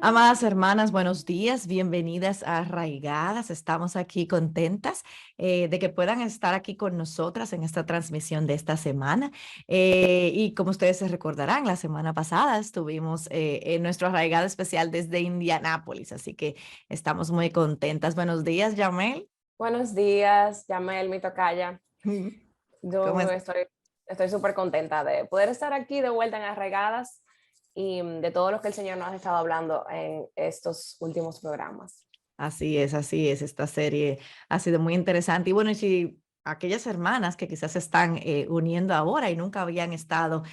Amadas hermanas, buenos días, bienvenidas a Arraigadas. Estamos aquí contentas de que puedan estar aquí con nosotras en esta transmisión de esta semana. Y como ustedes se recordarán, la semana pasada estuvimos en nuestro Arraigada especial desde Indianápolis, así que estamos muy contentas. Buenos días, Yamel. Buenos días, Yamel, mi tocaya. ¿Cómo Yo es? estoy súper contenta de poder estar aquí de vuelta en Arraigadas y de todo lo que el Señor nos ha estado hablando en estos últimos programas. Así es, así es. Esta serie ha sido muy interesante. Y bueno, y si aquellas hermanas que quizás se están uniendo ahora y nunca habían estado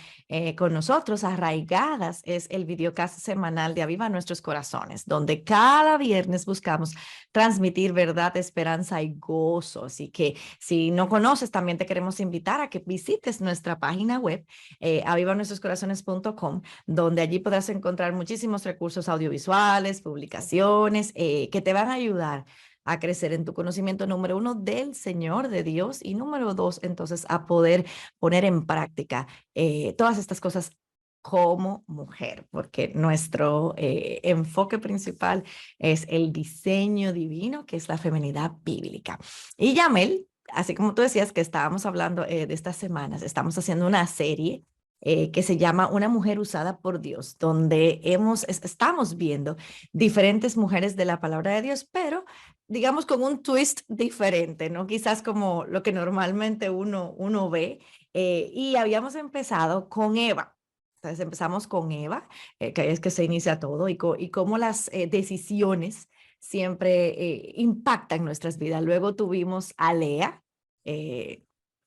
con nosotros, Arraigadas es el videocast semanal de Aviva Nuestros Corazones, donde cada viernes buscamos transmitir verdad, esperanza y gozo. Así que si no conoces, también te queremos invitar a que visites nuestra página web, avivanuestroscorazones.com, donde allí podrás encontrar muchísimos recursos audiovisuales, publicaciones que te van a ayudar a crecer en tu conocimiento, número uno, del Señor, de Dios, y número dos, entonces, a poder poner en práctica todas estas cosas como mujer, porque nuestro enfoque principal es el diseño divino, que es la feminidad bíblica. Y Yamel, así como tú decías que estábamos hablando de estas semanas, estamos haciendo una serie que se llama Una mujer usada por Dios, donde estamos viendo diferentes mujeres de la palabra de Dios, pero digamos con un twist diferente, ¿no? Quizás como lo que normalmente uno ve. Y habíamos empezado con Eva. Entonces empezamos con Eva, que es que se inicia todo, y cómo las decisiones siempre impactan nuestras vidas. Luego tuvimos a Lea, eh,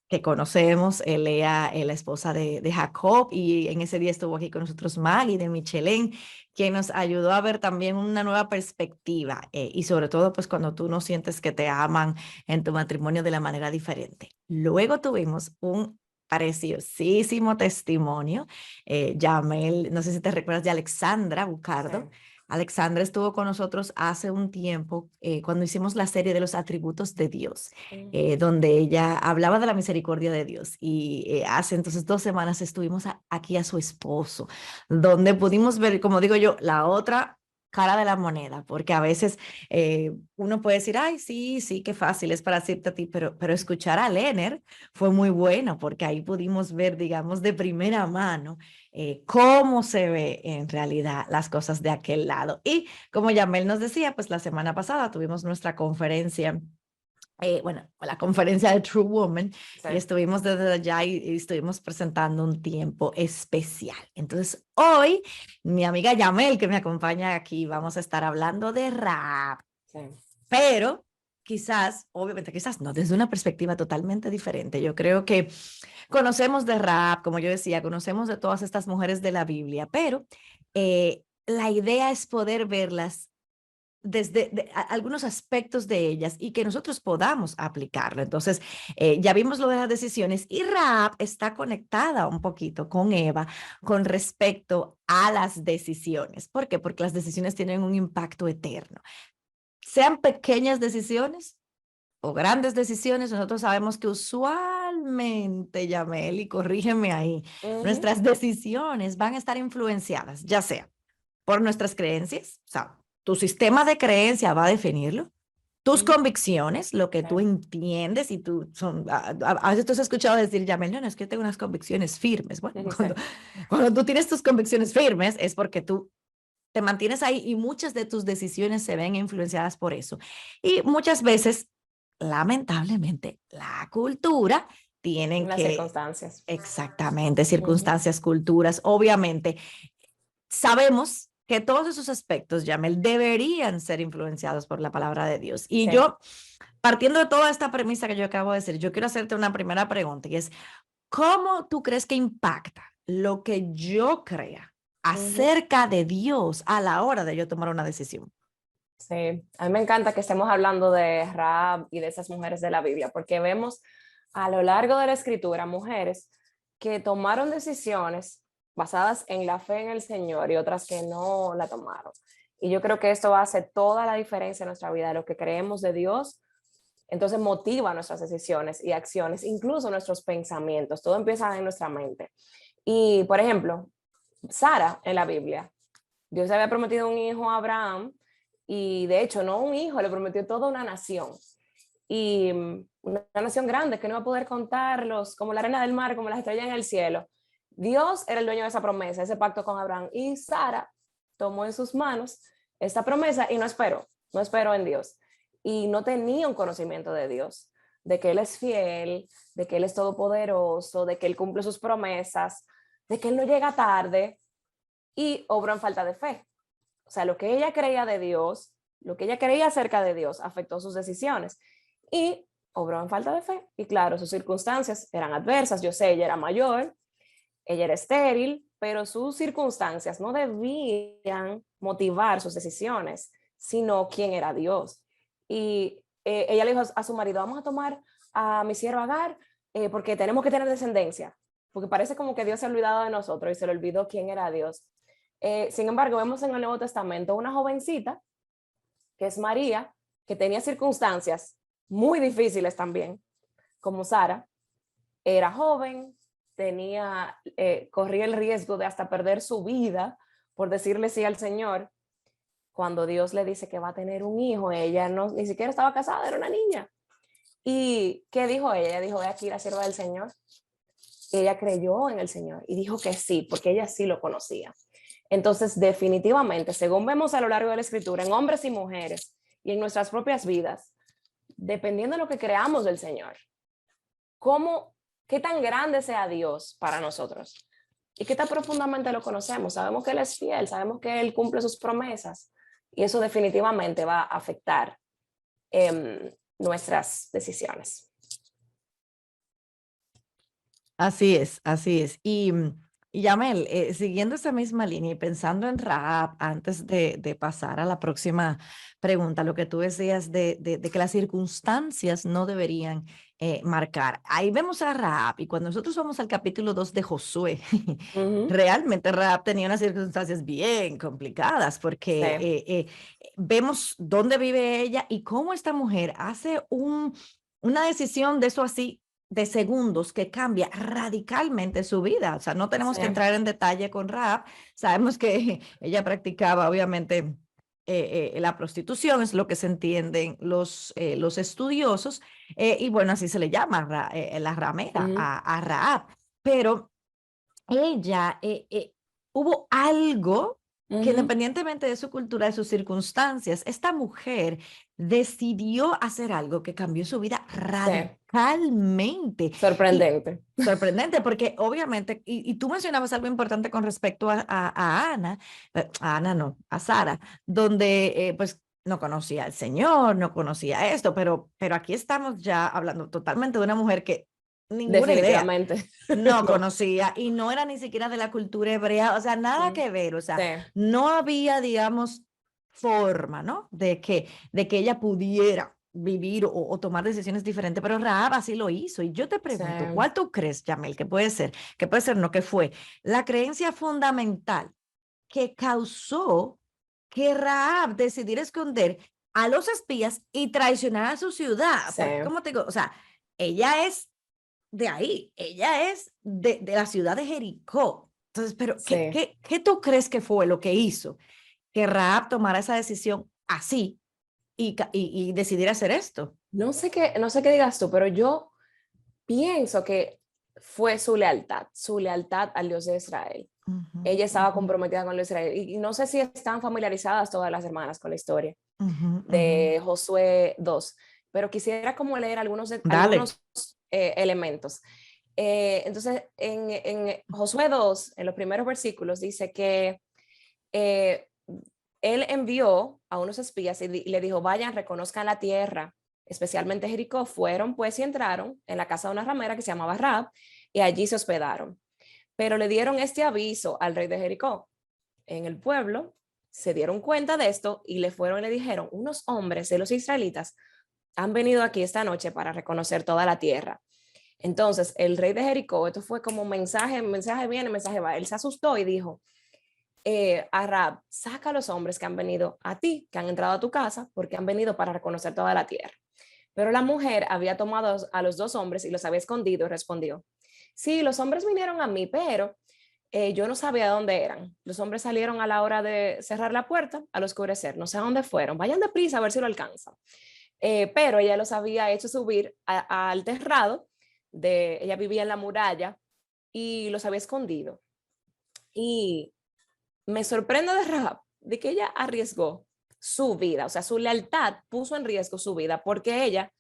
que conocemos, Lea, la esposa de Jacob, y en ese día estuvo aquí con nosotros Maggie de Michelén, quien nos ayudó a ver también una nueva perspectiva y sobre todo pues cuando tú no sientes que te aman en tu matrimonio de la manera diferente. Luego tuvimos un preciosísimo testimonio, Yamel, no sé si te recuerdas de Alexandra Sí. Bucardo. Alexandra estuvo con nosotros hace un tiempo cuando hicimos la serie de los atributos de Dios, donde ella hablaba de la misericordia de Dios. Y hace entonces 2 semanas estuvimos aquí a su esposo, donde pudimos ver, como digo yo, la otra cara de la moneda, porque a veces uno puede decir, ay, sí, sí, qué fácil es para decirte a ti, pero escuchar a Lener fue muy bueno, porque ahí pudimos ver, digamos, de primera mano cómo se ve en realidad las cosas de aquel lado. Y como Yamel nos decía, pues la semana pasada tuvimos nuestra conferencia, bueno, la conferencia de True Woman, Sí. y estuvimos desde allá y estuvimos presentando un tiempo especial. Entonces, hoy, mi amiga Yamel, que me acompaña aquí, vamos a estar hablando de rap, Sí. pero quizás, obviamente, quizás no, desde una perspectiva totalmente diferente. Yo creo que conocemos de rap, como yo decía, conocemos de todas estas mujeres de la Biblia, pero la idea es poder verlas desde algunos aspectos de ellas y que nosotros podamos aplicarlo. Entonces, ya vimos lo de las decisiones y Raab está conectada un poquito con Eva con respecto a las decisiones. ¿Por qué? Porque las decisiones tienen un impacto eterno. Sean pequeñas decisiones o grandes decisiones, nosotros sabemos que usualmente, Yamel, y corrígeme ahí, Ujú. nuestras decisiones van a estar influenciadas, ya sea por nuestras creencias, o sea, tu sistema de creencia va a definirlo, tus Ujú. convicciones, lo que Sí. tú entiendes, y tú a veces tú has escuchado decir, Yamel, no, no, es que yo tengo unas convicciones firmes. Bueno, Ujú. Sí. cuando tú tienes tus convicciones firmes es porque tú te mantienes ahí y muchas de tus decisiones se ven influenciadas por eso. Y muchas veces, lamentablemente, la cultura tienen Las que, circunstancias. exactamente, Ujú. circunstancias, culturas, obviamente, sabemos que todos esos aspectos, Yamel, deberían ser influenciados por la palabra de Dios. Y Sí. yo, partiendo de toda esta premisa que yo acabo de decir, yo quiero hacerte una primera pregunta y es, ¿cómo tú crees que impacta lo que yo crea Ujú. acerca de Dios a la hora de yo tomar una decisión? Sí. A mí me encanta que estemos hablando de Rahab y de esas mujeres de la Biblia, porque vemos a lo largo de la escritura mujeres que tomaron decisiones basadas en la fe en el Señor y otras que no la tomaron. Y yo creo que esto hace toda la diferencia en nuestra vida, lo que creemos de Dios, entonces motiva nuestras decisiones y acciones, incluso nuestros pensamientos, todo empieza en nuestra mente. Y, por ejemplo, Sara en la Biblia. Dios había prometido un hijo a Abraham y de hecho no un hijo, le prometió toda una nación. Y una nación grande que no iba a poder contarlos, como la arena del mar, como las estrellas en el cielo. Dios era el dueño de esa promesa, ese pacto con Abraham. Y Sara tomó en sus manos esta promesa y no esperó en Dios. Y no tenía un conocimiento de Dios, de que Él es fiel, de que Él es todopoderoso, de que Él cumple sus promesas, de que Él no llega tarde, y obró en falta de fe. O sea, lo que ella creía de Dios, lo que ella creía acerca de Dios, afectó sus decisiones y obró en falta de fe. Y claro, sus circunstancias eran adversas. Yo sé, ella era mayor, ella era estéril, pero sus circunstancias no debían motivar sus decisiones, sino quién era Dios. Y ella le dijo a su marido, vamos a tomar a mi sierva Agar porque tenemos que tener descendencia, porque parece como que Dios se ha olvidado de nosotros y se le olvidó quién era Dios. Sin embargo, vemos en el Nuevo Testamento una jovencita, que es María, que tenía circunstancias muy difíciles también, como Sara, era joven, corría el riesgo de hasta perder su vida por decirle sí al Señor. Cuando Dios le dice que va a tener un hijo, ella no, ni siquiera estaba casada, era una niña. ¿Y qué dijo ella? Ella dijo, he aquí la sierva del Señor. Y ella creyó en el Señor y dijo que sí, porque ella sí lo conocía. Entonces, definitivamente, según vemos a lo largo de la Escritura, en hombres y mujeres y en nuestras propias vidas, dependiendo de lo que creamos del Señor, qué tan grande sea Dios para nosotros y qué tan profundamente lo conocemos. Sabemos que Él es fiel, sabemos que Él cumple sus promesas y eso definitivamente va a afectar nuestras decisiones. Así es, así es. Y Yamel, siguiendo esa misma línea y pensando en Rahab, antes de pasar a la próxima pregunta, lo que tú decías de que las circunstancias no deberían marcar. Ahí vemos a Rahab y cuando nosotros vamos al capítulo 2 de Josué, realmente Rahab tenía unas circunstancias bien complicadas porque Sí, vemos dónde vive ella y cómo esta mujer hace una decisión de eso así de segundos que cambia radicalmente su vida. O sea, no tenemos sí. que entrar en detalle con Rahab. Sabemos que ella practicaba, obviamente, la prostitución, es lo que se entienden los estudiosos, y bueno, así se le llama la ramera a Rahab. Pero ella, hubo algo que independientemente de su cultura, de sus circunstancias, esta mujer decidió hacer algo que cambió su vida Sí, radicalmente. Y sorprendente. sorprendente, porque obviamente, y tú mencionabas algo importante con respecto a Ana, a Ana no, a Sara, donde pues no conocía al Señor, no conocía esto, pero aquí estamos ya hablando totalmente de una mujer que ninguna idea Definitivamente. no No. conocía y no era ni siquiera de la cultura hebrea, o sea, nada que ver, o sea, Sí, no había, digamos, forma, ¿no? De que ella pudiera vivir o tomar decisiones diferentes, pero Rahab así lo hizo. Y yo te sí. pregunto, ¿cuál tú crees, Jamel, que puede ser? Que puede ser, no, que fue la creencia fundamental que causó que Rahab decidiera esconder a los espías y traicionar a su ciudad, Sí. porque, como te digo, o sea, ella es de ahí, ella es de la ciudad de Jericó. Entonces, pero ¿qué, Sí. qué, qué tú crees que fue lo que hizo que Rahab tomara esa decisión así y decidiera hacer esto? No sé qué digas tú, pero yo pienso que fue su lealtad al Dios de Israel. Ujú, Ella estaba ujú, comprometida con el Dios de Israel. Y no sé si están familiarizadas todas las hermanas con la historia ujú, ujú. de Josué 2, pero quisiera como leer Dale. algunos elementos. Entonces, en Josué 2, en los primeros versículos, dice que eh, él envió a unos espías y le dijo, vayan, reconozcan la tierra, especialmente Jericó. Fueron pues y entraron en la casa de una ramera que se llamaba Rab y allí se hospedaron. Pero le dieron este aviso al rey de Jericó. En el pueblo se dieron cuenta de esto y le fueron y le dijeron, unos hombres de los israelitas han venido aquí esta noche para reconocer toda la tierra. Entonces el rey de Jericó, esto fue como mensaje viene, mensaje va, él se asustó y dijo, a Rab, saca a los hombres que han venido a ti, que han entrado a tu casa, porque han venido para reconocer toda la tierra. Pero la mujer había tomado a los dos hombres y los había escondido y respondió, sí, los hombres vinieron a mí, pero Yo no sabía dónde eran. Los hombres salieron a la hora de cerrar la puerta, al oscurecer. No sé a dónde fueron. Vayan deprisa a ver si lo alcanzan. Pero ella los había hecho subir al terrado. Ella vivía en la muralla y los había escondido. Y me sorprende de Rahab de que ella arriesgó su vida, o sea, su lealtad puso en riesgo su vida porque ella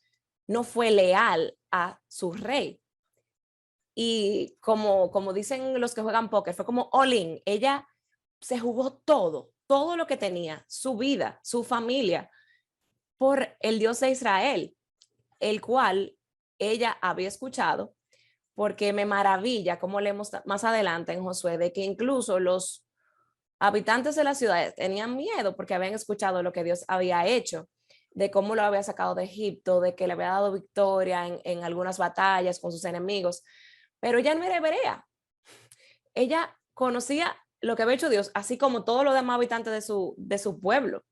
no fue leal a su rey. Y como dicen los que juegan póker, fue como all in. Ella se jugó todo lo que tenía, su vida, su familia, por el Dios de Israel, el cual ella había escuchado, porque me maravilla, como leemos más adelante en Josué, de que incluso los habitantes de las ciudades tenían miedo porque habían escuchado lo que Dios había hecho, de cómo lo había sacado de Egipto, de que le había dado victoria en algunas batallas con sus enemigos, pero ella no era hebrea. Ella conocía lo que había hecho Dios, así como todos los demás habitantes de su pueblo.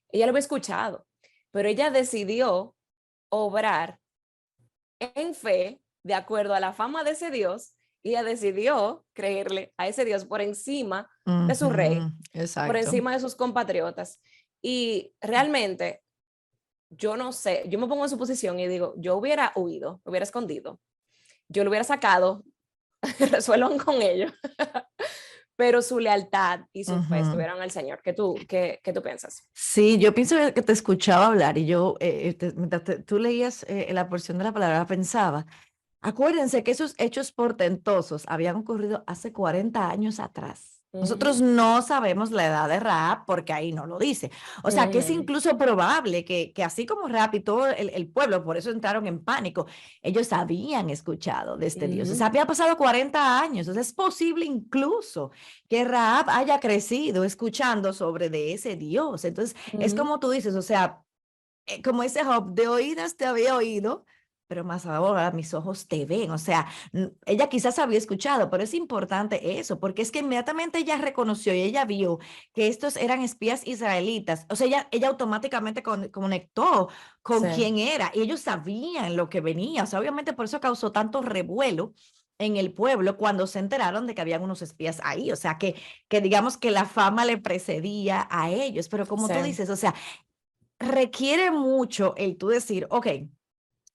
Ella lo había escuchado, pero ella decidió obrar en fe, de acuerdo a la fama de ese Dios, y ella decidió creerle a ese Dios por encima de su rey, por Exacto. encima de sus compatriotas. Y realmente, yo no sé, yo me pongo en su posición y digo, yo hubiera huido, me hubiera escondido, yo lo hubiera sacado, resuelvan con ellos, pero su lealtad y su fe estuvieron al Señor. ¿Qué tú piensas? Sí, yo pienso que te escuchaba hablar y yo, mientras tú leías la porción de la palabra, pensaba, acuérdense que esos hechos portentosos habían ocurrido hace 40 años atrás. Nosotros Ujú, no sabemos la edad de Rahab porque ahí no lo dice. O sea, que es ujú, incluso probable que así como Rahab y todo el pueblo, por eso entraron en pánico, ellos habían escuchado de este Dios. O ujú, sea, había pasado 40 años. O sea, es posible incluso que Rahab haya crecido escuchando sobre de ese Dios. Entonces, es ujú, como tú dices, o sea, como ese Job, de oídas te había oído, pero más ahora mis ojos te ven. O sea, ella quizás había escuchado, pero es importante eso, porque es que inmediatamente ella reconoció y ella vio que estos eran espías israelitas. O sea, ella automáticamente conectó con sí, quién era y ellos sabían lo que venía. O sea, obviamente por eso causó tanto revuelo en el pueblo cuando se enteraron de que habían unos espías ahí. O sea, que digamos que la fama le precedía a ellos. Pero como sí, tú dices, o sea, requiere mucho el tú decir, ok,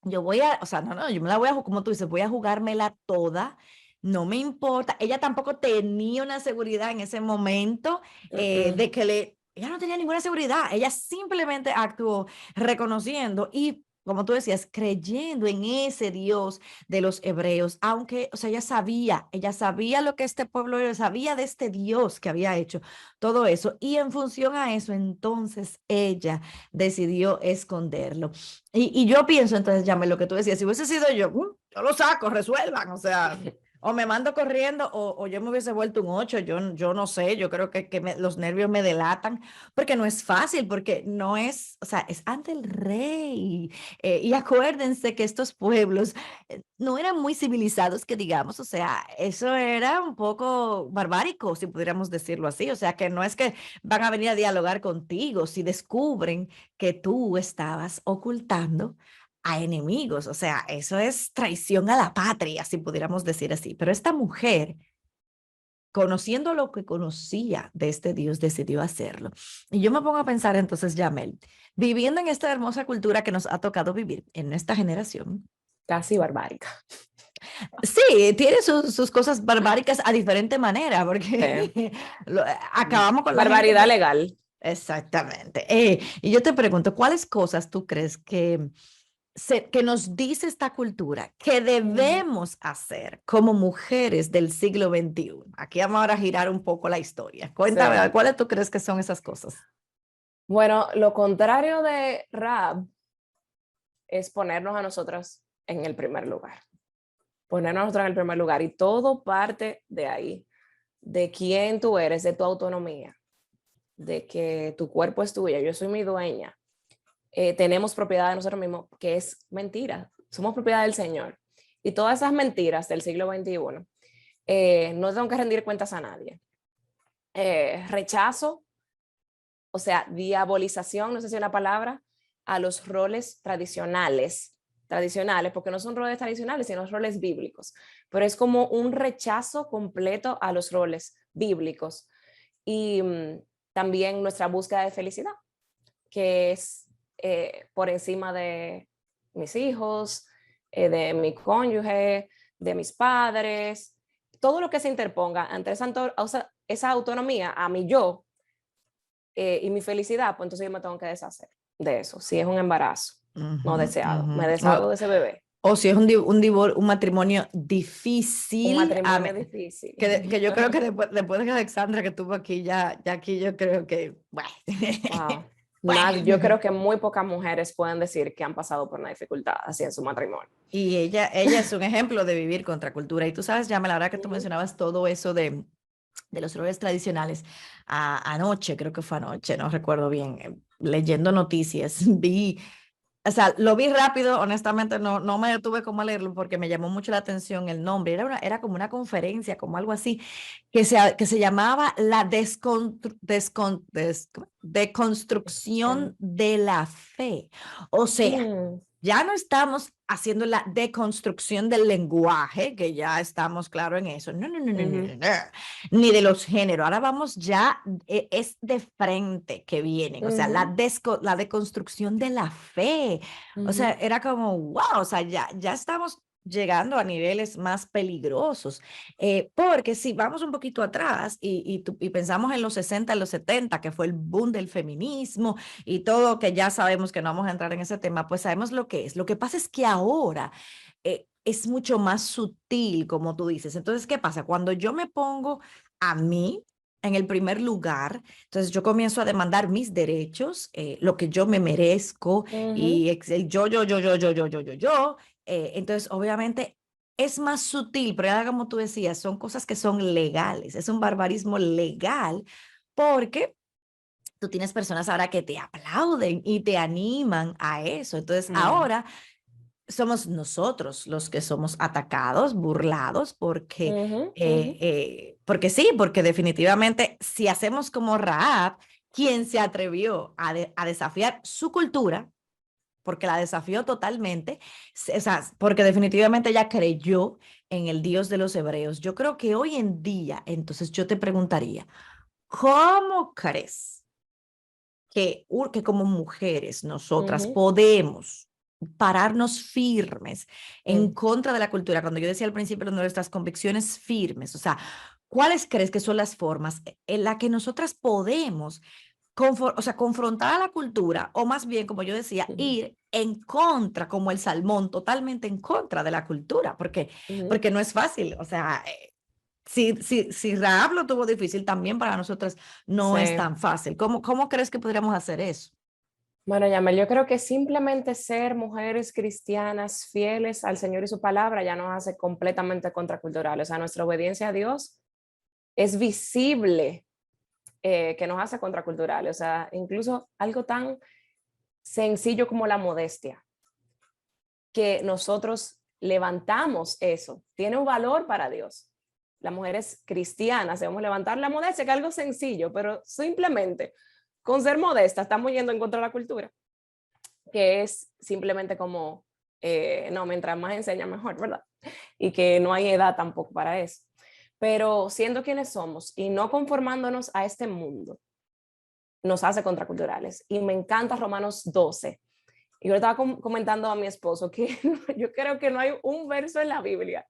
yo voy a, o sea, no, yo me la voy a, como tú dices, voy a jugármela toda, no me importa. Ella tampoco tenía una seguridad en ese momento de que ella no tenía ninguna seguridad, ella simplemente actuó reconociendo y, como tú decías, creyendo en ese Dios de los hebreos, aunque, o sea, ella sabía lo que este pueblo era, sabía de este Dios que había hecho todo eso y en función a eso, entonces ella decidió esconderlo. Y yo pienso, entonces, llame lo que tú decías, si hubiese sido yo, yo lo saco, resuelvan, o sea, o me mando corriendo o yo me hubiese vuelto un 8, yo no sé, yo creo que los nervios me delatan, porque no es fácil, porque no es, o sea, es ante el rey. Y acuérdense que estos pueblos no eran muy civilizados, que digamos, o sea, eso era un poco barbárico, si pudiéramos decirlo así, o sea, que no es que van a venir a dialogar contigo si descubren que tú estabas ocultando a enemigos. O sea, eso es traición a la patria, si pudiéramos decir así. Pero esta mujer, conociendo lo que conocía de este Dios, decidió hacerlo. Y yo me pongo a pensar entonces, Yamel, viviendo en esta hermosa cultura que nos ha tocado vivir en esta generación, casi barbárica. sí, tiene sus cosas barbáricas a diferente manera, porque Sí. acabamos con la gente Barbaridad por... legal. Exactamente. Y yo te pregunto, ¿cuáles cosas tú crees que nos dice esta cultura que Ujú. debemos hacer como mujeres del siglo XXI? Aquí vamos ahora a girar un poco la historia. Cuéntame, Sí. ¿cuáles tú crees que son esas cosas? Bueno, lo contrario de rap es ponernos a nosotras en el primer lugar. Ponernos a nosotras en el primer lugar. Y todo parte de ahí, de quién tú eres, de tu autonomía, de que tu cuerpo es tuya, yo soy mi dueña. Tenemos propiedad de nosotros mismos, que es mentira. Somos propiedad del Señor. Y todas esas mentiras del siglo XXI, no tengo que rendir cuentas a nadie. Rechazo, o sea, diabolización, no sé si es la palabra, a los roles tradicionales tradicionales, porque no son roles tradicionales, sino roles bíblicos, pero es como un rechazo completo a los roles bíblicos. Y también nuestra búsqueda de felicidad, que es por encima de mis hijos, de mi cónyuge, de mis padres, todo lo que se interponga entre esa autonomía a mi yo y mi felicidad, pues entonces yo me tengo que deshacer de eso. Si es un embarazo no Ujú, deseado, me ujú. deshago de ese bebé. O si es un matrimonio Un difícil, matrimonio difícil. que yo creo que después de que Alexandra que estuvo aquí, ya aquí yo creo que, bueno, Wow. Yo bueno. creo que muy pocas mujeres pueden decir que han pasado por una dificultad así en su matrimonio. Y ella es un ejemplo de vivir contra cultura. Y tú sabes, ya la verdad que tú Ujú. mencionabas todo eso de los roles tradicionales. Anoche, creo que fue anoche, no recuerdo bien, leyendo noticias, o sea, lo vi rápido, honestamente no me detuve como a leerlo porque me llamó mucho la atención el nombre. Era como una conferencia, como algo así, que se llamaba la deconstrucción de la fe. O sea, Mm, ya no estamos haciendo la deconstrucción del lenguaje, que ya estamos claro en eso. No, no, no, no, no, ujú, no, no. Ni de los géneros. Ahora vamos ya, es de frente que vienen. O sea, ujú, la deconstrucción de la fe. O sea, ujú. era como, wow, o sea, ya estamos llegando a niveles más peligrosos. Porque si vamos un poquito atrás y pensamos en los 60, en los 70, que fue el boom del feminismo y todo, que ya sabemos que no vamos a entrar en ese tema, pues sabemos lo que es. Lo que pasa es que ahora es mucho más sutil, como tú dices. Entonces, ¿qué pasa? Cuando yo me pongo a mí en el primer lugar, entonces yo comienzo a demandar mis derechos, lo que yo me merezco Ujú, y el yo. Entonces, obviamente, es más sutil, pero ya como tú decías, son cosas que son legales, es un barbarismo legal, porque tú tienes personas ahora que te aplauden y te animan a eso. Entonces, mm, ahora somos nosotros los que somos atacados, burlados, ujú, ujú, porque sí, porque definitivamente si hacemos como Rahab, quien se atrevió a desafiar su cultura, porque la desafió totalmente, o sea, porque definitivamente ella creyó en el Dios de los hebreos. Yo creo que hoy en día, entonces yo te preguntaría, ¿cómo crees que como mujeres nosotras ujú, podemos pararnos firmes en mm. contra de la cultura? Cuando yo decía al principio de nuestras convicciones firmes, o sea, ¿cuáles crees que son las formas en las que nosotras podemos o sea, confrontar a la cultura, o más bien, como yo decía, Ujú, ir en contra, como el salmón, totalmente en contra de la cultura, ujú. porque no es fácil, o sea, si Rahab lo tuvo difícil, también para nosotras no es Sí. tan fácil. ¿Cómo crees que podríamos hacer eso? Bueno, Yamel, yo creo que simplemente ser mujeres cristianas fieles al Señor y su palabra ya nos hace completamente contraculturales. O sea, nuestra obediencia a Dios es visible que nos hace contraculturales. O sea, incluso algo tan sencillo como la modestia, que nosotros levantamos eso, tiene un valor para Dios. Las mujeres cristianas debemos levantar la modestia, que es algo sencillo, pero simplemente con ser modesta estamos yendo en contra de la cultura, que es simplemente como, no, mientras más enseña mejor, ¿verdad? Y que no hay edad tampoco para eso. Pero siendo quienes somos y no conformándonos a este mundo, nos hace contraculturales. Y me encanta Romanos 12. Y yo le estaba comentando a mi esposo que yo creo que no hay un verso en la Biblia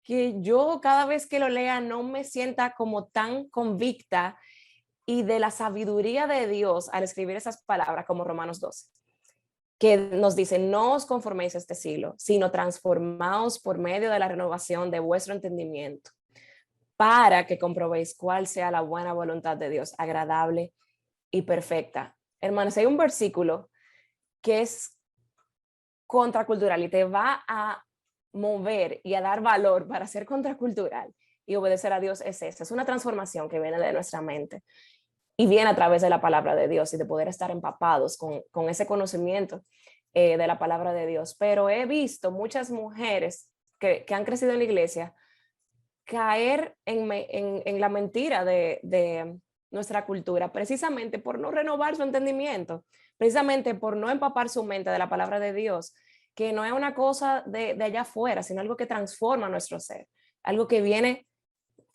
que yo cada vez que lo lea no me sienta como tan convicta y de la sabiduría de Dios al escribir esas palabras como Romanos 12, que nos dice, no os conforméis a este siglo, sino transformaos por medio de la renovación de vuestro entendimiento, para que comprobéis cuál sea la buena voluntad de Dios, agradable y perfecta. Hermanos, hay un versículo que es contracultural y te va a mover y a dar valor para ser contracultural y obedecer a Dios, es una transformación que viene de nuestra mente y viene a través de la palabra de Dios y de poder estar empapados con ese conocimiento de la palabra de Dios. Pero he visto muchas mujeres que han crecido en la iglesia caer en la mentira de nuestra cultura, precisamente por no renovar su entendimiento, precisamente por no empapar su mente de la palabra de Dios. que no es una cosa de allá afuera, sino algo que transforma nuestro ser, algo que viene,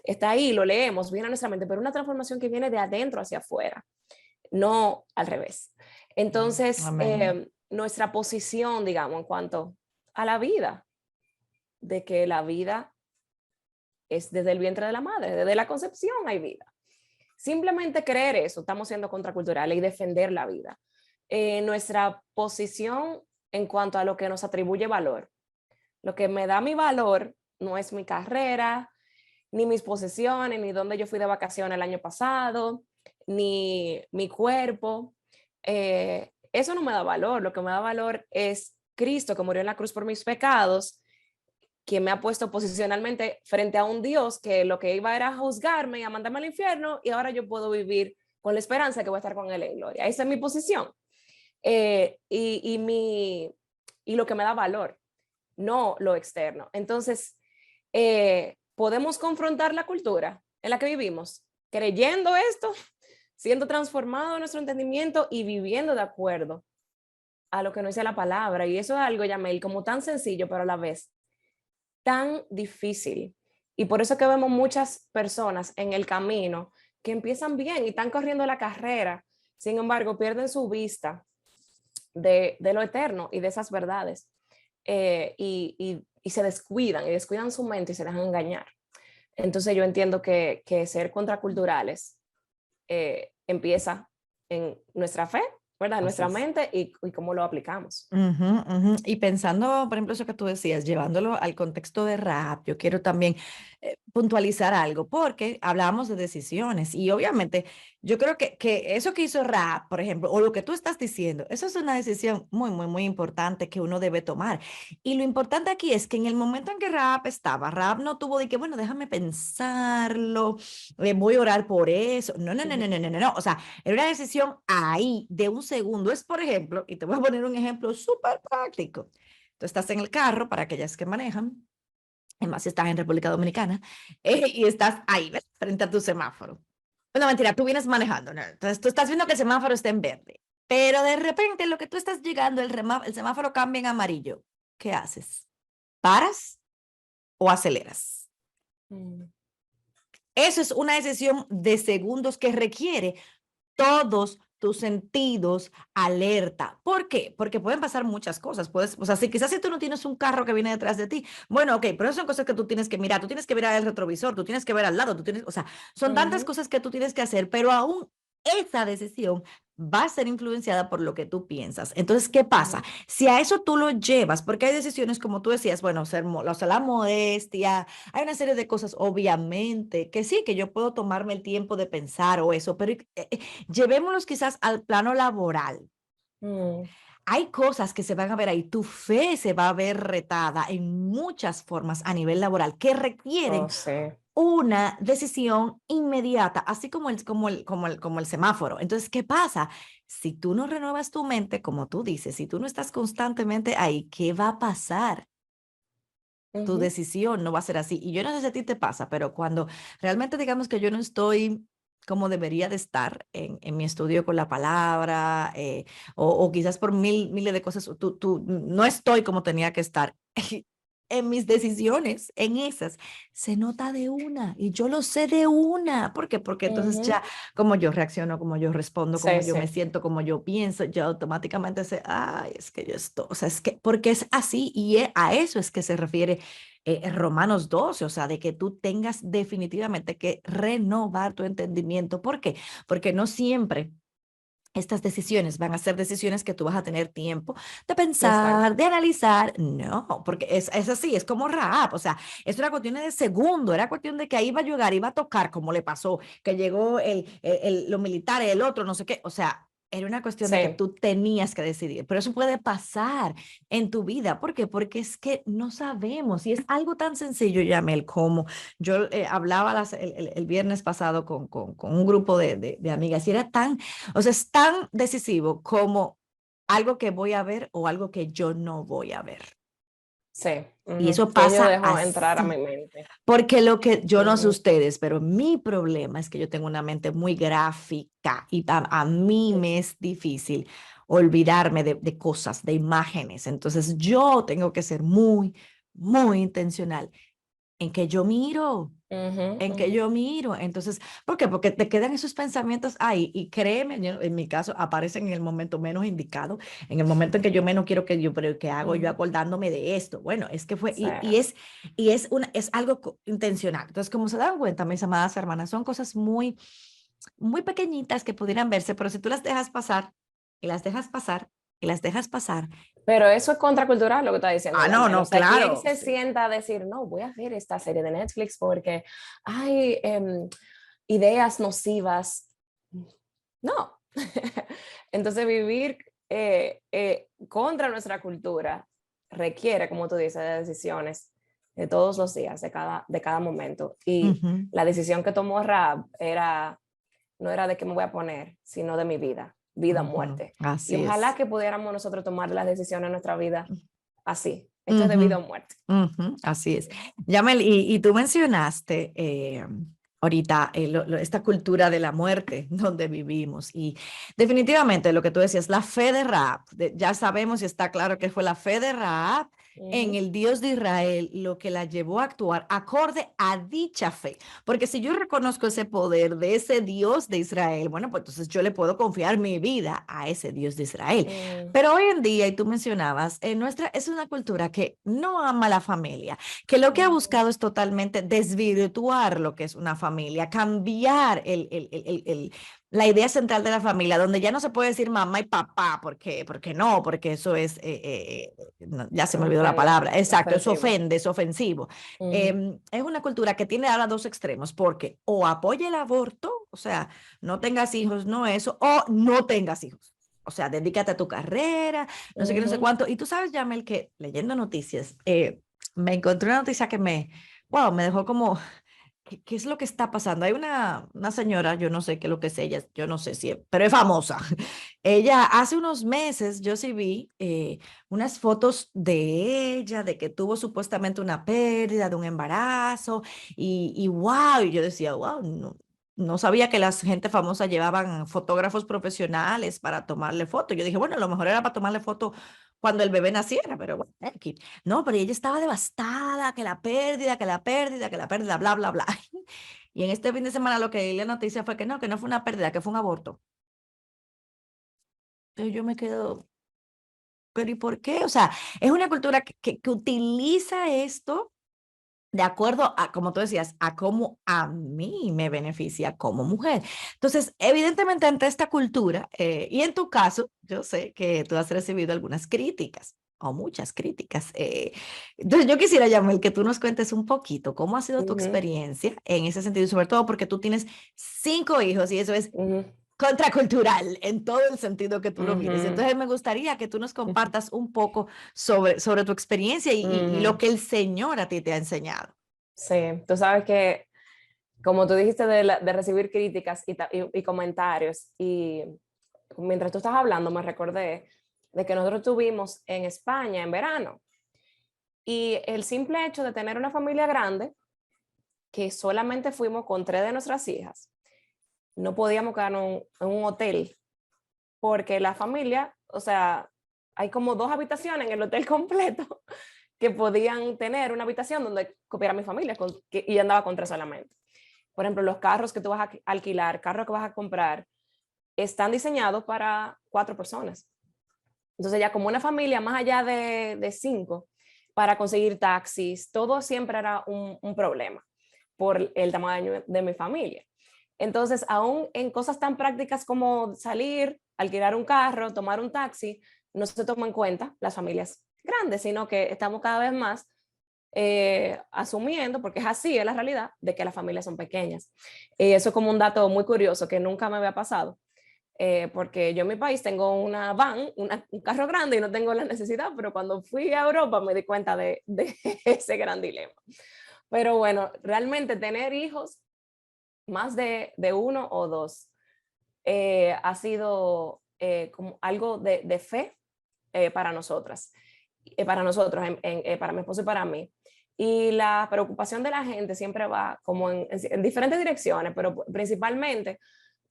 está ahí, lo leemos, viene a nuestra mente, pero una transformación que viene de adentro hacia afuera, no al revés. Entonces, Amén. nuestra posición, digamos, en cuanto a la vida, de que la vida es desde el vientre de la madre, desde la concepción hay vida. Simplemente creer eso, estamos siendo contraculturales y defender la vida. Nuestra posición en cuanto a lo que nos atribuye valor. Lo que me da mi valor no es mi carrera, ni mis posesiones, ni dónde yo fui de vacaciones el año pasado, ni mi cuerpo. Eso no me da valor. Lo que me da valor es Cristo, que murió en la cruz por mis pecados, que me ha puesto posicionalmente frente a un Dios que lo que iba era a juzgarme y a mandarme al infierno, y ahora yo puedo vivir con la esperanza de que voy a estar con Él en gloria. Esa es mi posición. Y lo que me da valor, no lo externo. Entonces, podemos confrontar la cultura en la que vivimos, creyendo esto, siendo transformado nuestro entendimiento y viviendo de acuerdo a lo que nos dice la palabra. Y eso es algo, Yamel, como tan sencillo, pero a la vez tan difícil. Y por eso que vemos muchas personas en el camino que empiezan bien y están corriendo la carrera, sin embargo, pierden su vista de lo eterno y de esas verdades. Y se descuidan, y descuidan su mente y se dejan engañar. Entonces yo entiendo que ser contraculturales empieza en nuestra fe, ¿verdad? En Así nuestra es. mente y cómo lo aplicamos. Ujú, ujú. Y pensando, por ejemplo, eso que tú decías, llevándolo al contexto de rap, yo quiero también puntualizar algo, porque hablábamos de decisiones y obviamente yo creo que eso que hizo rap, por ejemplo, o lo que tú estás diciendo, eso es una decisión muy, muy, muy importante que uno debe tomar. Y lo importante aquí es que en el momento en que rap estaba, rap no tuvo de que, bueno, déjame pensarlo, voy a orar por eso. No, no, no, no, no, no, no. O sea, era una decisión ahí de un segundo. Es, por ejemplo, y te voy a poner un ejemplo súper práctico. Tú estás en el carro, para aquellas que manejan, además si estás en República Dominicana, y estás ahí, ¿ves? Frente a tu semáforo. No, mentira, tú vienes manejando, ¿no? Entonces tú estás viendo que el semáforo está en verde, pero de repente lo que tú estás llegando, el semáforo cambia en amarillo. ¿Qué haces? ¿Paras o aceleras? Mm. Eso es una decisión de segundos que requiere todos tus sentidos alerta. ¿Por qué? Porque pueden pasar muchas cosas. Puedes, o sea, si quizás si tú no tienes un carro que viene detrás de ti, bueno, ok, pero esas son cosas que tú tienes que mirar. Tú tienes que mirar el retrovisor, tú tienes que ver al lado, tú tienes, o sea, son tantas Ujú. cosas que tú tienes que hacer, pero aún esa decisión va a ser influenciada por lo que tú piensas. Entonces, ¿qué pasa? Ujú. Si a eso tú lo llevas, porque hay decisiones, como tú decías, bueno, o sea, la modestia, hay una serie de cosas, obviamente, que sí, que yo puedo tomarme el tiempo de pensar o eso, pero llevémoslos quizás al plano laboral. Mm. Hay cosas que se van a ver ahí, tu fe se va a ver retada en muchas formas a nivel laboral que requieren Oh, sí. una decisión inmediata, así como el semáforo. Entonces, ¿qué pasa? Si tú no renuevas tu mente, como tú dices, si tú no estás constantemente ahí, ¿qué va a pasar? Tu Ujú. decisión no va a ser así. Y yo no sé si a ti te pasa, pero cuando realmente digamos que yo no estoy como debería de estar en mi estudio con la palabra, o quizás por miles de cosas, no estoy como tenía que estar. En mis decisiones, en esas, se nota de una y yo lo sé de una. ¿Por qué? Porque entonces Ujú. ya como yo reacciono, como yo respondo, como Sí, yo me sí. siento, como yo pienso, ya automáticamente sé, ay, es que yo estoy, o sea, es que, porque es así y a eso es que se refiere Romanos 12, o sea, de que tú tengas definitivamente que renovar tu entendimiento. ¿Por qué? Porque no siempre estas decisiones van a ser decisiones que tú vas a tener tiempo de Exacto. pensar, de analizar. No, porque es así, es como Rahab, o sea, es una cuestión de segundo, era cuestión de que ahí iba a llegar, iba a tocar, como le pasó, que llegó los militares, el otro, no sé qué, o sea, era una cuestión de que Sí. tú tenías que decidir, pero eso puede pasar en tu vida. ¿Por qué? Porque es que no sabemos y es algo tan sencillo, Yamel, como yo hablaba el viernes pasado con un grupo de amigas y era tan, o sea, es tan decisivo como algo que voy a ver o algo que yo no voy a ver. Sí, Y eso que yo pasa dejo entrar a mi así. mente. Porque lo que yo no sé Ujú, ustedes, pero mi problema es que yo tengo una mente muy gráfica y a mí sí. me es difícil olvidarme de cosas, de imágenes. Entonces yo tengo que ser muy, muy intencional en que yo miro, Ujú, en que ujú, yo miro. Entonces, ¿por qué? Porque te quedan esos pensamientos ahí y créeme, en mi caso aparecen en el momento menos indicado, en el momento en que yo menos quiero que yo, pero ¿qué hago yo ujú. acordándome de esto? Bueno, es que fue, Sí. es algo intencional. Entonces, como se dan cuenta, mis amadas hermanas, son cosas muy, muy pequeñitas que pudieran verse, pero si tú las dejas pasar y las dejas pasar y las dejas pasar, Pero eso es contracultural lo que está diciendo no, Yamel. O no, sea, ¿quién claro, se sí. sienta a decir, no, voy a ver esta serie de Netflix porque hay ideas nocivas? No. Entonces vivir contra nuestra cultura requiere, como tú dices, de decisiones de todos los días, de cada momento. Y Ujú, la decisión que tomó Rab no era de qué me voy a poner, sino de mi vida, vida o ujú, muerte. Y así ojalá es. que pudiéramos nosotros tomar las decisiones en nuestra vida así. Esto es de vida Ujú, o muerte. ujú, así es. Yamel, y tú mencionaste ahorita esta cultura de la muerte donde vivimos y definitivamente lo que tú decías, la fe de Rahab, ya sabemos y está claro que fue la fe de Rahab en Ujú, el Dios de Israel lo que la llevó a actuar acorde a dicha fe. Porque si yo reconozco ese poder de ese Dios de Israel, bueno, pues entonces yo le puedo confiar mi vida a ese Dios de Israel. mm, Pero hoy en día, y tú mencionabas, nuestra es una cultura que no ama la familia, que lo que ha ujú, buscado es totalmente desvirtuar lo que es una familia, cambiar la idea central de la familia, donde ya no se puede decir mamá y papá, porque no, porque eso es, ya se me olvidó la ofende, palabra, exacto, eso ofensivo. ofende, es ofensivo. Ujú, Es una cultura que tiene ahora dos extremos, porque o apoya el aborto, o sea, no tengas hijos, no eso, o no tengas hijos. O sea, dedícate a tu carrera, no sé qué, no sé ujú, cuánto. Y tú sabes, Jamel, que leyendo noticias, me encontré una noticia que wow, me dejó como, ¿qué es lo que está pasando? Hay una señora, yo no sé qué es lo que es ella, yo no sé si, pero es famosa. Ella, hace unos meses, yo sí vi unas fotos de ella, de que tuvo supuestamente una pérdida de un embarazo, y wow, y yo decía, wow, no. No sabía que las gente famosa llevaban fotógrafos profesionales para tomarle fotos. Yo dije, bueno, a lo mejor era para tomarle foto cuando el bebé naciera, pero bueno, aquí. No, pero ella estaba devastada, que la pérdida, que la pérdida, que la pérdida, bla, bla, bla. Y en este fin de semana lo que leí la noticia fue que no fue una pérdida, que fue un aborto. Entonces yo me quedo, pero ¿y por qué? O sea, es una cultura que utiliza esto de acuerdo a, como tú decías, a cómo a mí me beneficia como mujer. Entonces, evidentemente ante esta cultura, y en tu caso, yo sé que tú has recibido algunas críticas o muchas críticas. Entonces, yo quisiera, Yamel, que tú nos cuentes un poquito cómo ha sido tu ujú, experiencia en ese sentido, y sobre todo porque tú tienes 5 hijos y eso es ujú, contracultural en todo el sentido que tú lo mires. ujú, Entonces, me gustaría que tú nos ujú, compartas un poco sobre tu experiencia y lo ujú. que el Señor a ti te ha enseñado. Sí, tú sabes que, como tú dijiste de recibir críticas y comentarios, y mientras tú estás hablando me recordé de que nosotros tuvimos en España en verano, y el simple hecho de tener una familia grande, que solamente fuimos con 3 de nuestras hijas, no podíamos quedarnos en un hotel, porque la familia, o sea, hay como 2 habitaciones en el hotel completo que podían tener una habitación donde copiara mi familia y andaba con 3 solamente. Por ejemplo, los carros que tú vas a alquilar, carros que vas a comprar, están diseñados para 4 personas. Entonces ya como una familia más allá de 5, para conseguir taxis, todo siempre era un problema por el tamaño de mi familia. Entonces, aún en cosas tan prácticas como salir, alquilar un carro, tomar un taxi, no se toma en cuenta las familias grandes, sino que estamos cada vez más asumiendo, porque es así, es la realidad, de que las familias son pequeñas. Y eso es como un dato muy curioso que nunca me había pasado, porque yo en mi país tengo una van, un carro grande y no tengo la necesidad, pero cuando fui a Europa me di cuenta de ese gran dilema. Pero bueno, realmente tener hijos, más de uno o dos, ha sido como algo de fe para nosotras. para nosotros, para mi esposo y para mí. Y la preocupación de la gente siempre va como en diferentes direcciones, pero principalmente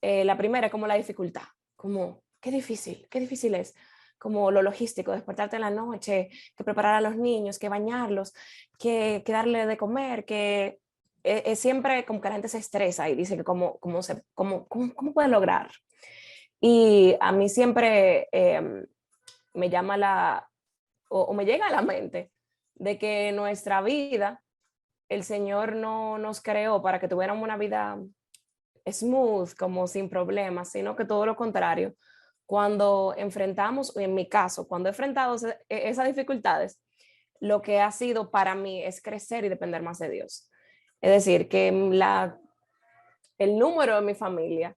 la primera es como la dificultad, como qué difícil es, como lo logístico, despertarte en la noche, que preparar a los niños, que bañarlos, que darle de comer, que es siempre como que la gente se estresa y dice que cómo puede lograr. Y a mí siempre me llama o me llega a la mente de que nuestra vida, el Señor no nos creó para que tuviéramos una vida smooth, como sin problemas, sino que todo lo contrario. Cuando enfrentamos, en mi caso, cuando he enfrentado esas dificultades, lo que ha sido para mí es crecer y depender más de Dios. Es decir, que el número de mi familia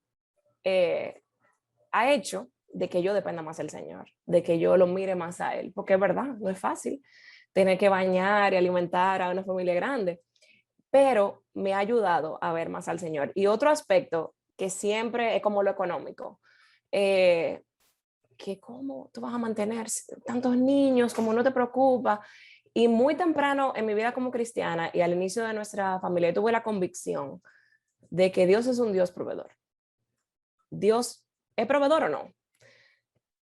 ha hecho de que yo dependa más del Señor, de que yo lo mire más a Él, porque es verdad, no es fácil tener que bañar y alimentar a una familia grande, pero me ha ayudado a ver más al Señor. Y otro aspecto que siempre es como lo económico, que cómo tú vas a mantener tantos niños, como no te preocupa. Y muy temprano en mi vida como cristiana y al inicio de nuestra familia, tuve la convicción de que Dios es un Dios proveedor. ¿Dios es proveedor o no?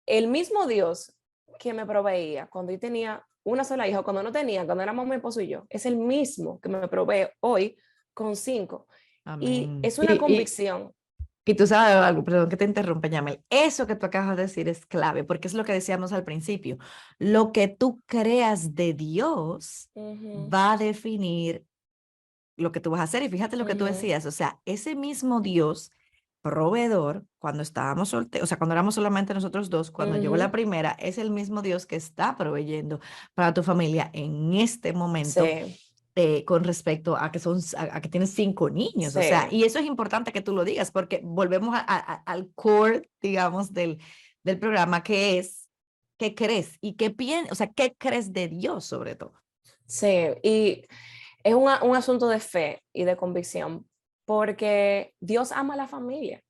El mismo Dios que me proveía cuando yo tenía una sola hija, cuando no tenía, cuando éramos mi esposo y yo, es el mismo que me provee hoy con 5. Y Amén. es una convicción. Y tú sabes algo, perdón que te interrumpa, Yamel. Eso que tú acabas de decir es clave, porque es lo que decíamos al principio. Lo que tú creas de Dios Ujú, va a definir lo que tú vas a hacer. Y fíjate lo que tú ujú, decías, o sea, ese mismo Dios proveedor, cuando estábamos solteros, o sea, cuando éramos solamente nosotros dos, cuando llegó la ujú. primera, es el mismo Dios que está proveyendo para tu familia en este momento Sí, con respecto a que a que tienes 5 niños, o sea, sí, y eso es importante que tú lo digas porque volvemos al core, digamos, del programa, que es qué crees y qué piensas, o sea, qué crees de Dios sobre todo. sí. Y es un asunto de fe y de convicción, porque Dios ama a la familia.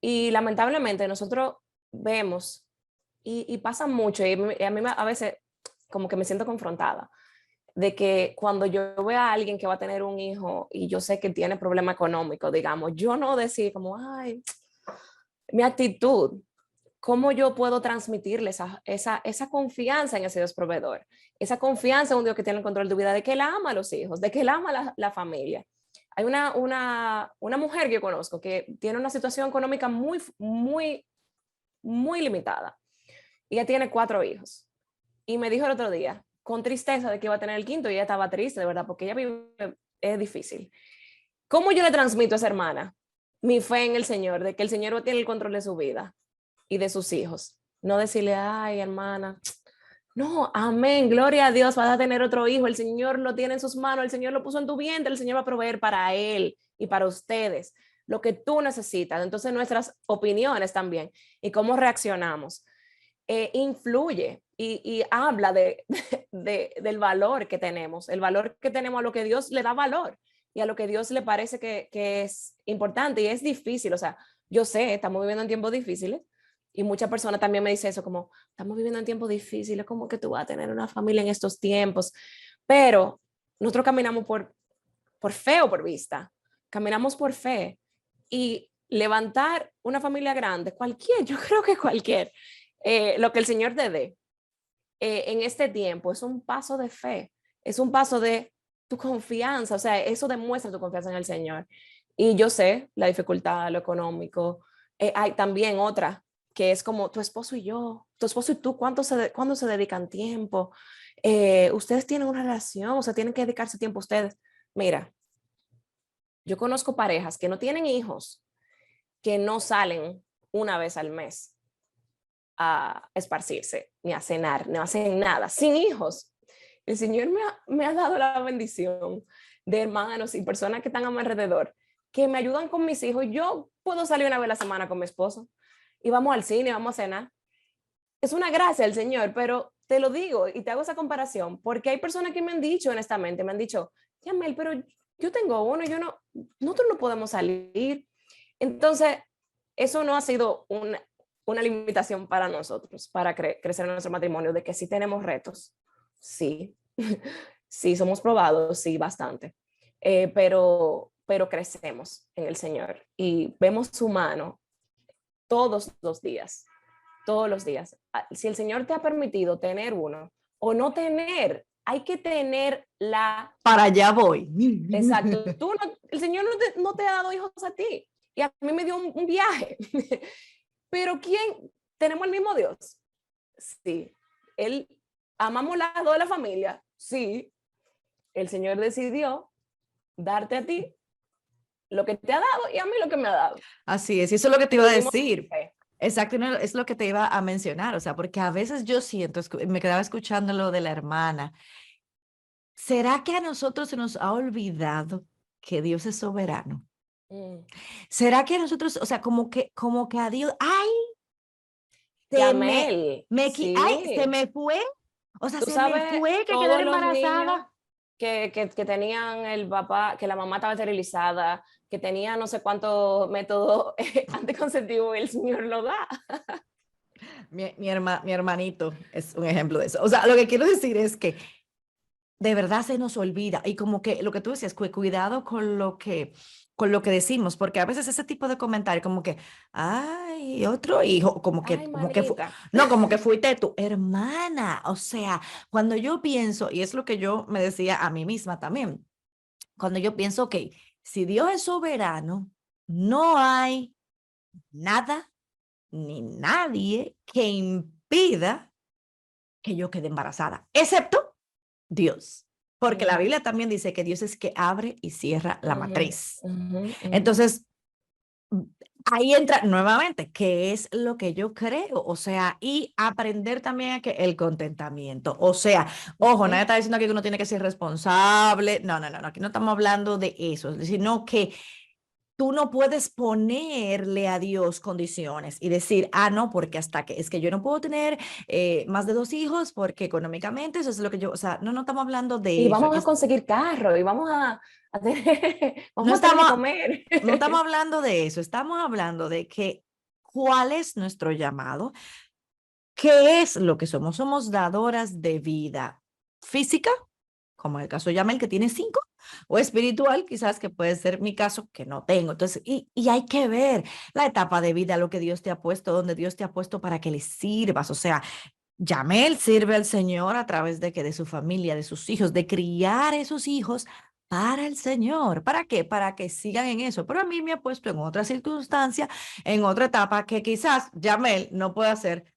Y lamentablemente nosotros vemos, y pasa mucho, y a mí a veces como que me siento confrontada, de que cuando yo veo a alguien que va a tener un hijo y yo sé que tiene problema económico, digamos, yo no decir como, ay, mi actitud, ¿cómo yo puedo transmitirle esa confianza en ese Dios proveedor? Esa confianza en un Dios que tiene el control de tu vida, de que Él ama a los hijos, de que Él ama a la familia. Hay una mujer que yo conozco que tiene una situación económica muy, muy, muy limitada. Y ella tiene 4 hijos. Y me dijo el otro día, con tristeza de que iba a tener el quinto, y ella estaba triste, de verdad, porque ella vive, es difícil. ¿Cómo yo le transmito a esa hermana mi fe en el Señor, de que el Señor tiene el control de su vida y de sus hijos? No decirle, ay, hermana, no, amén, gloria a Dios, vas a tener otro hijo, el Señor lo tiene en sus manos, el Señor lo puso en tu vientre, el Señor va a proveer para él y para ustedes lo que tú necesitas. Entonces nuestras opiniones también y cómo reaccionamos influye y habla del valor que tenemos, el valor que tenemos a lo que Dios le da valor y a lo que Dios le parece que es importante y es difícil. O sea, yo sé, estamos viviendo en tiempos difíciles y muchas personas también me dicen eso, como estamos viviendo en tiempos difíciles, como que tú vas a tener una familia en estos tiempos, pero nosotros caminamos por fe o por vista, caminamos por fe y levantar una familia grande, cualquier, yo creo que cualquier, lo que el Señor te dé en este tiempo es un paso de fe, es un paso de tu confianza, o sea, eso demuestra tu confianza en el Señor. Y yo sé la dificultad, lo económico, hay también otra que es como tu esposo y yo, tu esposo y tú, ¿cuándo se dedican tiempo? Ustedes tienen una relación, o sea, tienen que dedicarse tiempo a ustedes. Mira, yo conozco parejas que no tienen hijos, que no salen una vez al mes a esparcirse, ni a cenar, no hacen nada, sin hijos. El Señor me ha dado la bendición de hermanos y personas que están a mi alrededor, que me ayudan con mis hijos. Yo puedo salir una vez a la semana con mi esposo y vamos al cine, vamos a cenar. Es una gracia del Señor, pero te lo digo y te hago esa comparación porque hay personas que me han dicho honestamente, me han dicho, Yamel, pero yo tengo uno, nosotros no podemos salir. Entonces, eso no ha sido una limitación para nosotros, para crecer en nuestro matrimonio, de que sí tenemos retos, Sí, sí, somos probados, sí, bastante. Pero crecemos en el Señor y vemos su mano todos los días. Si el Señor te ha permitido tener uno o no tener, hay que tener la... Para allá voy. Exacto, el Señor no te ha dado hijos a ti y a mí me dio un viaje. Pero ¿quién? ¿Tenemos el mismo Dios? Sí. Él, amamos las dos de la familia, sí. El Señor decidió darte a ti lo que te ha dado y a mí lo que me ha dado. Así es, y eso es lo que te Y iba a vivimos decir. fe. Exacto, no, es lo que te iba a mencionar, o sea, porque a veces yo siento, me quedaba escuchando lo de la hermana, ¿será que a nosotros se nos ha olvidado que Dios es soberano? Mm. ¿Será que a nosotros, o sea, como que a Dios, ay, Yamel, ay, se sí. me fue, o sea, Tú se me sabes, fue que quedé todos los niños embarazada? que tenían el papá, que la mamá estaba esterilizada, que tenía no sé cuántos métodos anticonceptivos, el Señor lo da. Mi hermanito es un ejemplo de eso. O sea, lo que quiero decir es que de verdad se nos olvida y como que lo que tú decías, cuidado con lo que decimos, porque a veces ese tipo de comentario como que, ay, otro hijo, Ay, manita. no, como que fuiste tu hermana, o sea, cuando yo pienso, y es lo que yo me decía a mí misma también, cuando yo pienso, ok, si Dios es soberano, no hay nada ni nadie que impida que yo quede embarazada, excepto Dios. Porque la Ujú, Biblia también dice que Dios es que abre y cierra la ujú, matriz. ujú, ujú. Entonces, mm, ahí entra nuevamente, ¿qué es lo que yo creo? O sea, y aprender también a que el contentamiento. O sea, ojo, nadie Ujú. está diciendo que uno tiene que ser responsable. No, no, no, no, aquí no estamos hablando de eso, sino que tú no puedes ponerle a Dios condiciones y decir, ah, no, porque hasta que es que yo no puedo tener más de 2 hijos porque económicamente eso es lo que yo, o sea, no, no estamos hablando Y de eso. vamos a conseguir carro y vamos a tener, No vamos a tener que estamos, comer. no estamos hablando de eso, estamos hablando de que cuál es nuestro llamado, qué es lo que somos. Somos dadoras de vida física, como en el caso de Yamel, que tiene 5, o espiritual, quizás que puede ser mi caso, que no tengo. Entonces, y hay que ver la etapa de vida, lo que Dios te ha puesto, donde Dios te ha puesto para que le sirvas. O sea, Yamel sirve al Señor a través de que de su familia, de sus hijos, de criar esos hijos para el Señor. ¿Para qué? Para que sigan en eso. Pero a mí me ha puesto en otra circunstancia, en otra etapa, que quizás Yamel no puede hacer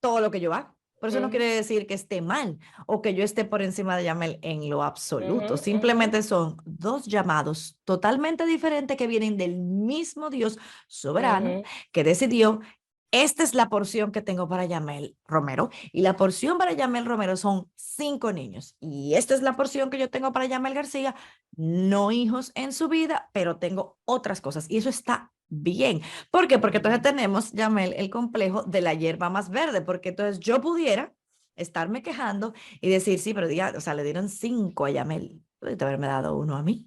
todo lo que yo hago. Por eso no Ujú, quiere decir que esté mal o que yo esté por encima de Yamel en lo ujú, absoluto. ujú, Simplemente son dos llamados totalmente diferentes que vienen del mismo Dios soberano ujú, que decidió, esta es la porción que tengo para Yamel Romero y la porción para Yamel Romero son 5 niños y esta es la porción que yo tengo para Yamel García, no hijos en su vida, pero tengo otras cosas y eso está bien. ¿Por qué? Porque entonces ujú. tenemos, Yamel, el complejo de la hierba más verde, porque entonces yo pudiera estarme quejando y decir, sí, pero diga, o sea, le dieron 5 a Yamel, puede haberme dado uno a mí,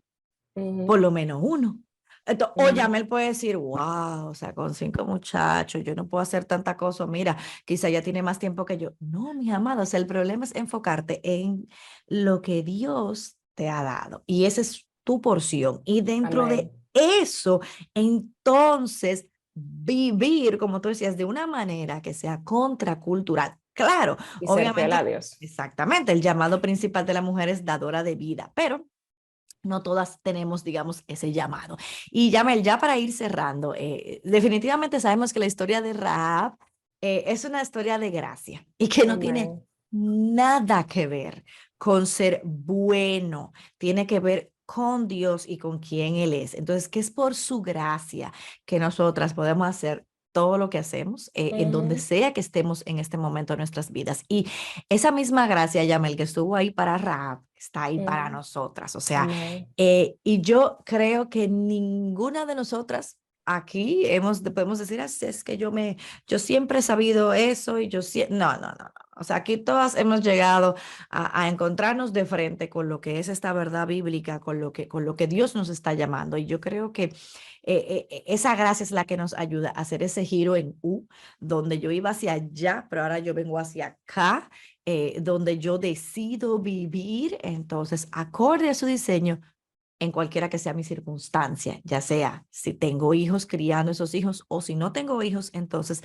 Ujú, por lo menos uno. Entonces, o ujú, Yamel puede decir, wow, o sea, con 5 muchachos, yo no puedo hacer tanta cosa, mira, quizá ya tiene más tiempo que yo. No, mi amado, o sea, el problema es enfocarte en lo que Dios te ha dado y esa es tu porción. Y dentro de amén. eso, entonces, vivir, como tú decías, de una manera que sea contracultural. Claro, Y ser fiel a obviamente, Dios. exactamente, el llamado principal de la mujer es dadora de vida, pero no todas tenemos, digamos, ese llamado. Y Yamel, ya para ir cerrando, definitivamente sabemos que la historia de Rahab es una historia de gracia y que no tiene Amén. nada que ver con ser bueno, tiene que ver con Dios y con quién Él es. Entonces, que es por su gracia que nosotras podemos hacer todo lo que hacemos, en donde Ujú, sea que estemos en este momento de nuestras vidas. Y esa misma gracia, Yamel, que estuvo ahí para Rahab, está ahí para ujú. nosotras. O sea, Amén. y yo creo que ninguna de nosotras aquí podemos decir, "Así es que yo siempre he sabido eso y yo siempre, no, no, no, no. O sea, aquí todas hemos llegado a encontrarnos de frente con lo que es esta verdad bíblica, con lo que Dios nos está llamando. Y yo creo que esa gracia es la que nos ayuda a hacer ese giro en U, donde yo iba hacia allá, pero ahora yo vengo hacia acá donde yo decido vivir, entonces, acorde a su diseño, en cualquiera que sea mi circunstancia, ya sea si tengo hijos, criando esos hijos, o si no tengo hijos, entonces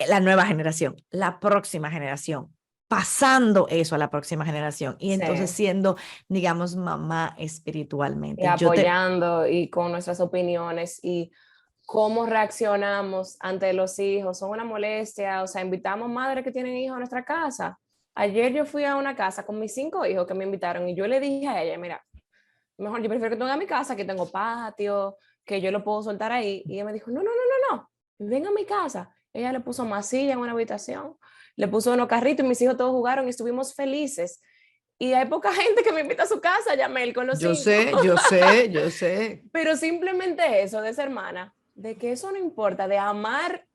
la nueva generación, la próxima generación, pasando eso a la próxima generación y Sí. entonces siendo, digamos, mamá Y espiritualmente. apoyando y con nuestras opiniones y cómo reaccionamos ante los hijos. Son una molestia, o sea, invitamos madres que tienen hijos a nuestra casa. Ayer yo fui a una casa con mis 5 hijos que me invitaron y yo le dije a ella, mira, mejor yo prefiero que tú vengas a mi casa, que tengo patio, que yo lo puedo soltar ahí. Y ella me dijo, no, no, no, no, no, ven a mi casa. Ella le puso masilla en una habitación, le puso unos carritos y mis hijos todos jugaron y estuvimos felices. Y hay poca gente que me invita a su casa, Yamel, con los Yo 5. sé, yo sé, yo sé. Pero simplemente eso de ser hermana, de que eso no importa, de amar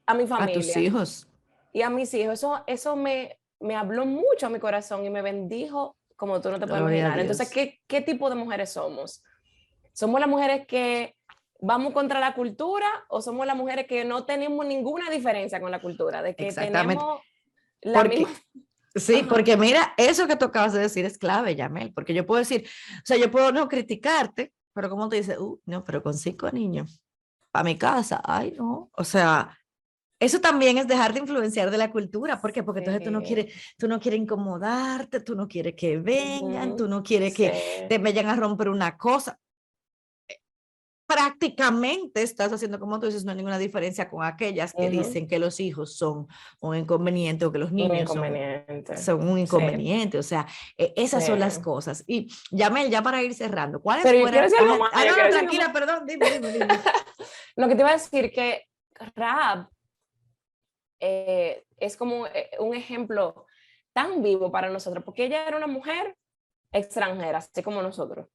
a mi A tus familia hijos. y a mis hijos, eso me habló mucho a mi corazón y me bendijo como tú no te puedes Gloria a imaginar. Entonces, Dios. ¿qué tipo de mujeres somos? ¿Somos las mujeres que vamos contra la cultura o somos las mujeres que no tenemos ninguna diferencia con la cultura? De que Exactamente. tenemos la misma... Porque, sí, Ajá. porque mira, eso que tú acabas de decir es clave, Yamel, porque yo puedo decir, o sea, yo puedo no criticarte, pero como te dice, no, pero con 5 niños, para mi casa, ay, no, o sea, eso también es dejar de influenciar de la cultura. ¿Por qué? Porque entonces Sí. tú no quieres incomodarte, tú no quieres que vengan, tú Ujú. no quieres Sí. que te vayan a romper una cosa. Prácticamente estás haciendo, como tú dices, no hay ninguna diferencia con aquellas que Ujú. dicen que los hijos son un inconveniente o que los Un niños inconveniente. son un Sí, inconveniente. O sea, sí. esas son las cosas. Y Yamel, ya para ir cerrando, ¿cuáles Pero yo quiero fueran? decir algo Ajá, más, ah, yo no, quiero no, decir algo tranquila, más. perdón, dime, dime, dime. Lo que te iba a decir que Rahab es como un ejemplo tan vivo para nosotros, porque ella era una mujer extranjera, así como nosotros.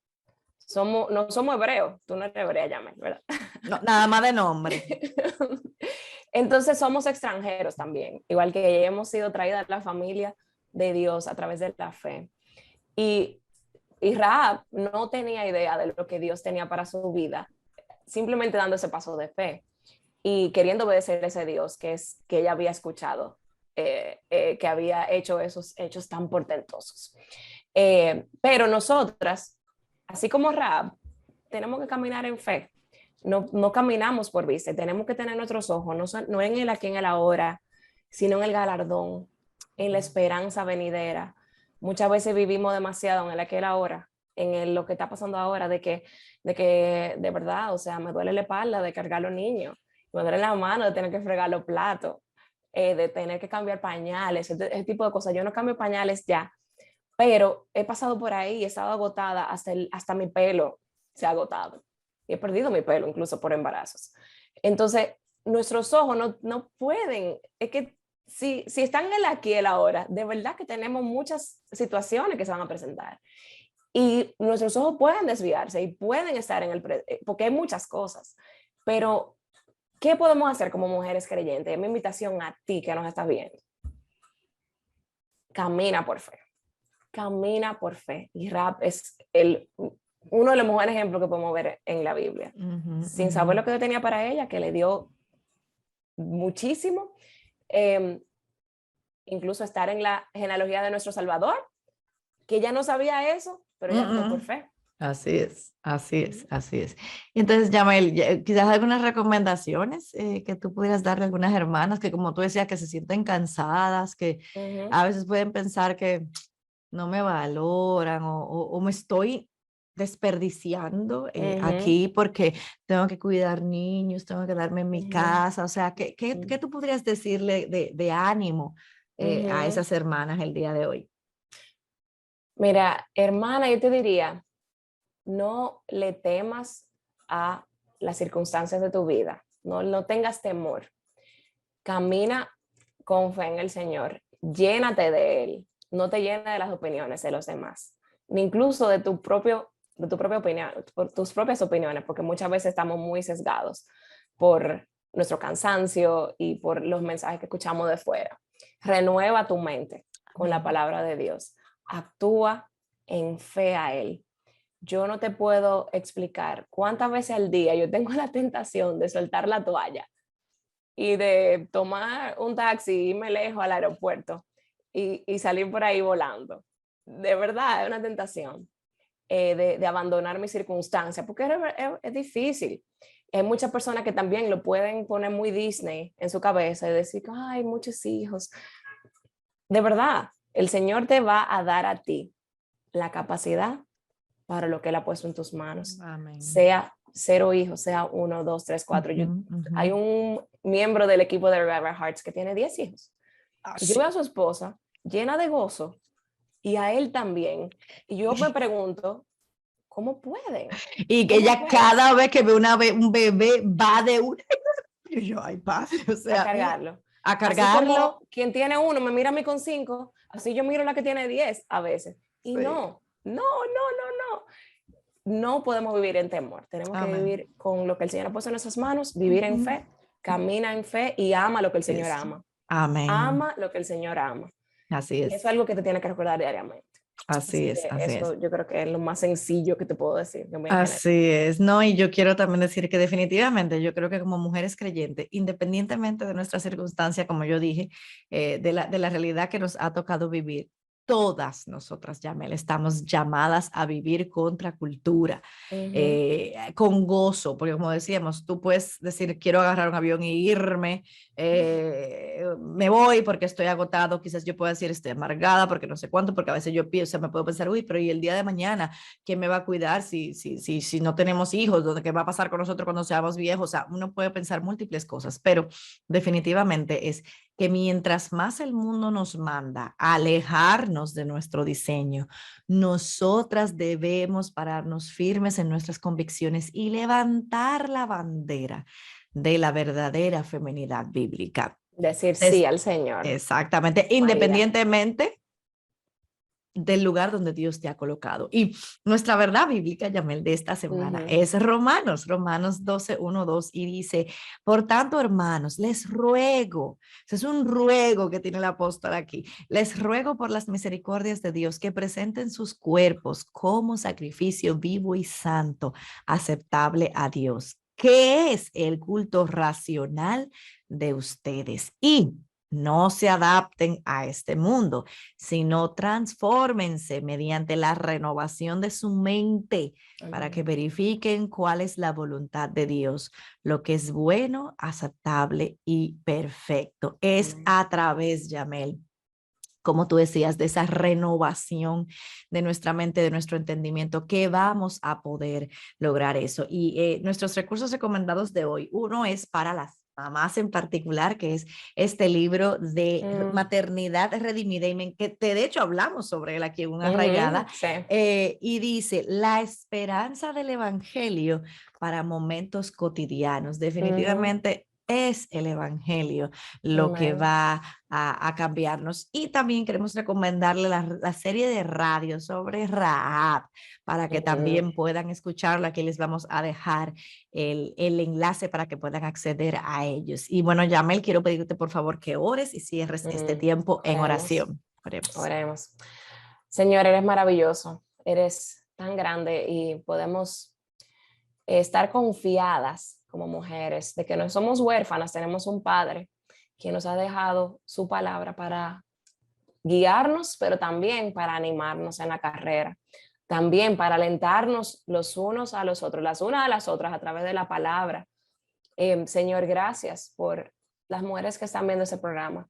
No somos hebreos, tú no eres hebrea, Yamel, ¿verdad? No, nada más de nombre. Entonces somos extranjeros también, igual que hemos sido traídas a la familia de Dios a través de la fe. Y, y Rahab no tenía idea de lo que Dios tenía para su vida, simplemente dando ese paso de fe y queriendo obedecer a ese Dios que ella había escuchado, que había hecho esos hechos tan portentosos. Pero nosotras, así como Rahab, tenemos que caminar en fe. No caminamos por vista, tenemos que tener nuestros ojos, no en el aquí, en el ahora, sino en el galardón, en la esperanza venidera. Muchas veces vivimos demasiado en el aquí, el ahora, lo que está pasando ahora, de de verdad, o sea, me duele la espalda de cargar a los niños, me duele la mano de tener que fregar los platos, de tener que cambiar pañales, ese tipo de cosas. Yo no cambio pañales ya, pero he pasado por ahí, he estado agotada, hasta mi pelo se ha agotado. Y he perdido mi pelo incluso por embarazos. Entonces, nuestros ojos no pueden, es que si están en el aquí y el ahora, de verdad que tenemos muchas situaciones que se van a presentar. Y nuestros ojos pueden desviarse y pueden estar porque hay muchas cosas. Pero, ¿qué podemos hacer como mujeres creyentes? Es mi invitación a ti que nos estás viendo. Camina por fe. Camina por fe. Y Rahab es uno de los mejores ejemplos que podemos ver en la Biblia. Sin saber lo que Dios tenía para ella, que le dio muchísimo, eh, incluso estar en la genealogía de nuestro Salvador, que ella no sabía eso, pero ella actuó por fe. Así es, así es, así es. Entonces, Yamel, quizás algunas recomendaciones que tú pudieras darle a algunas hermanas que, como tú decías, que se sienten cansadas, que Uh-huh. a veces pueden pensar que no me valoran o me estoy desperdiciando Uh-huh. aquí porque tengo que cuidar niños, tengo que quedarme en mi Uh-huh. casa. O sea, ¿qué tú podrías decirle de ánimo a Uh-huh. esas hermanas el día de hoy? Mira, hermana, yo te diría, no le temas a las circunstancias de tu vida, no tengas temor, camina con fe en el Señor, llénate de Él, no te llenes de las opiniones de los demás, ni incluso de tu propia opinión, por tus propias opiniones, porque muchas veces estamos muy sesgados por nuestro cansancio y por los mensajes que escuchamos de fuera. Renueva tu mente con la Amén. palabra de Dios, actúa en fe a Él. Yo no te puedo explicar cuántas veces al día yo tengo la tentación de soltar la toalla y de tomar un taxi y irme lejos al aeropuerto y salir por ahí volando. De verdad, es una tentación de abandonar mi circunstancia, porque es difícil. Hay muchas personas que también lo pueden poner muy Disney en su cabeza y decir, ay, muchos hijos. De verdad, el Señor te va a dar a ti la capacidad para lo que Él ha puesto en tus manos. Amén. Sea 0 hijos, sea 1, 2, 3, 4. Hay un miembro del equipo de Revival Hearts que tiene 10 hijos. Y yo veo a su esposa llena de gozo y a él también. Y yo me pregunto, ¿cómo pueden? Y que ella cada vez que ve un bebé va de una... Y yo, ay, padre, o sea... A cargarlo. A cargarlo. Así como quien tiene 1 me mira a mí con 5, así yo miro la que tiene 10 a veces. Y sí. no podemos vivir en temor. Tenemos que vivir con lo que el Señor ha puesto en nuestras manos, vivir en fe, camina en fe y ama lo que el Señor ama. Amén. Ama lo que el Señor ama. Así es. Eso es algo que te tienes que recordar diariamente. Así es. Eso yo creo que es lo más sencillo que te puedo decir. Así es, no, y yo quiero también decir que definitivamente yo creo que como mujeres creyentes, independientemente de nuestra circunstancia, como yo dije, de la realidad que nos ha tocado vivir, todas nosotras, Yamel, estamos llamadas a vivir contra cultura, con gozo, porque como decíamos, tú puedes decir, quiero agarrar un avión y irme, me voy porque estoy agotado, quizás yo pueda decir, estoy amargada porque no sé cuánto, porque a veces yo pienso, me puedo pensar, uy, pero ¿y el día de mañana quién me va a cuidar si no tenemos hijos? ¿Qué va a pasar con nosotros cuando seamos viejos? O sea, uno puede pensar múltiples cosas, pero definitivamente es que mientras más el mundo nos manda a alejarnos de nuestro diseño, nosotras debemos pararnos firmes en nuestras convicciones y levantar la bandera de la verdadera feminidad bíblica. Decir sí al Señor. Exactamente, independientemente del lugar donde Dios te ha colocado. Y nuestra verdad bíblica, Yamel, de esta semana es Romanos 12, 1, 2, y dice, por tanto, hermanos, les ruego, es un ruego que tiene el apóstol aquí, les ruego por las misericordias de Dios que presenten sus cuerpos como sacrificio vivo y santo, aceptable a Dios, que es el culto racional de ustedes. Y no se adapten a este mundo, sino transfórmense mediante la renovación de su mente para que verifiquen cuál es la voluntad de Dios, lo que es bueno, aceptable y perfecto. Es a través, Yamel, como tú decías, de esa renovación de nuestra mente, de nuestro entendimiento, que vamos a poder lograr eso. Y nuestros recursos recomendados de hoy, uno es para las mamás en particular, que es este libro de maternidad redimida, y que de hecho hablamos sobre él aquí en Una Arraigada, y dice, la esperanza del evangelio para momentos cotidianos. Definitivamente es el evangelio lo que va a cambiarnos. Y también queremos recomendarle la serie de radio sobre Rahab para que también puedan escucharla. Aquí les vamos a dejar el enlace para que puedan acceder a ellos. Y bueno, Yamel, quiero pedirte por favor que ores y cierres este tiempo en oración. Oremos. Señor, eres maravilloso, eres tan grande y podemos estar confiadas como mujeres de que no somos huérfanas, tenemos un Padre que nos ha dejado su palabra para guiarnos, pero también para animarnos en la carrera, también para alentarnos los unos a los otros, las unas a las otras a través de la palabra. Señor, gracias por las mujeres que están viendo ese programa.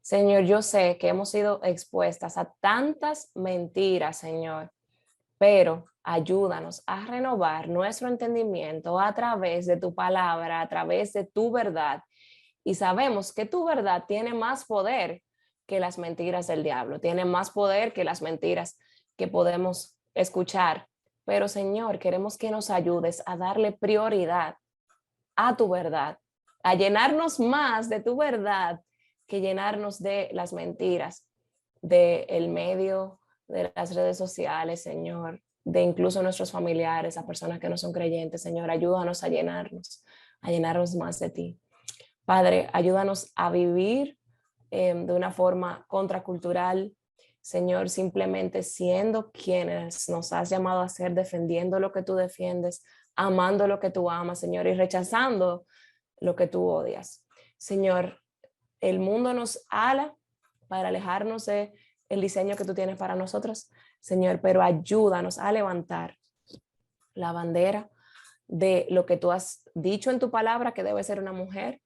Señor, yo sé que hemos sido expuestas a tantas mentiras, Señor, pero ayúdanos a renovar nuestro entendimiento a través de tu palabra, a través de tu verdad. Y sabemos que tu verdad tiene más poder que las mentiras del diablo, tiene más poder que las mentiras que podemos escuchar. Pero Señor, queremos que nos ayudes a darle prioridad a tu verdad, a llenarnos más de tu verdad que llenarnos de las mentiras, del medio, de las redes sociales, Señor, de incluso nuestros familiares, a personas que no son creyentes. Señor, ayúdanos a llenarnos más de ti. Padre, ayúdanos a vivir de una forma contracultural, Señor, simplemente siendo quienes nos has llamado a ser, defendiendo lo que tú defiendes, amando lo que tú amas, Señor, y rechazando lo que tú odias. Señor, el mundo nos ala para alejarnos de el diseño que tú tienes para nosotros, Señor, pero ayúdanos a levantar la bandera de lo que tú has dicho en tu palabra que debe ser una mujer,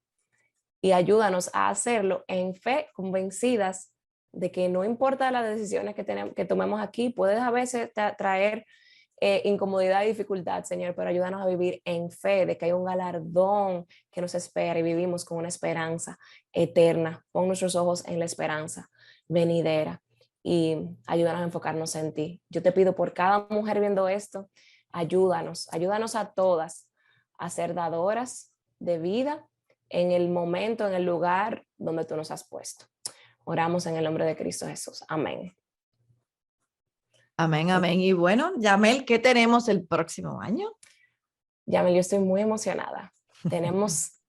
y ayúdanos a hacerlo en fe, convencidas de que no importa las decisiones que tomemos aquí, puedes a veces traer incomodidad y dificultad, Señor, pero ayúdanos a vivir en fe de que hay un galardón que nos espera y vivimos con una esperanza eterna. Pon nuestros ojos en la esperanza venidera y ayúdanos a enfocarnos en ti. Yo te pido por cada mujer viendo esto, ayúdanos a todas a ser dadoras de vida en el momento, en el lugar donde tú nos has puesto. Oramos en el nombre de Cristo Jesús. Amén. Amén, amén. Y bueno, Yamel, ¿qué tenemos el próximo año? Yamel, yo estoy muy emocionada. Tenemos